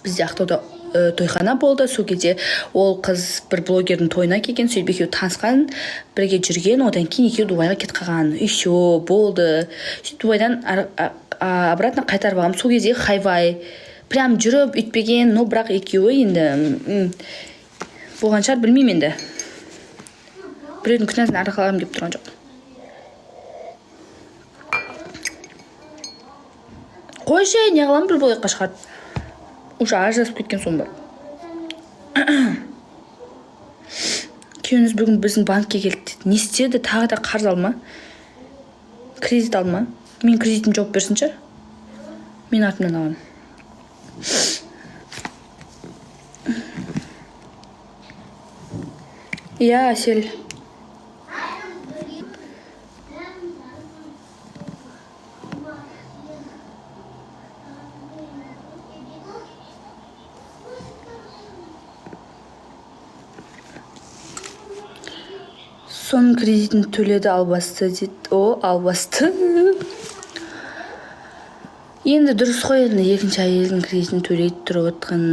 бізде Ақтауда тойхана болды. Сол кезде ол қыз бір блогердің тойына келген, сөйтіп екеуі танысқан, бірге жүрген, одан кейін екеуі Дубайға кетіп қалған. И все, болды. Сөйтіп Дубайдан обратно қайтарып алғам. Сол кезде хайвай прям жүріп үйтпеген, но бірақ екеуі енді болған шығар, білмеймін енді. Біреудің күнәсін арқаламын деп тұрған жоқ. Қойшы, не қыламын, бір блогерға шығарды. Уже ажырасып кеткен соң ба. Күйеуіңіз бүгін біздің банкке келді деді. Не істеді? Тағы да қарыз алма? Кредит алма? Мен кредитім жауап берсінші? Мен артымнан алам. Иә, Әсел. Соның кредитін төледі, албасты дейді. О, албасты. Енді дұрыс қой, екінші әйелдің кредитін төлейді тұрып отқан.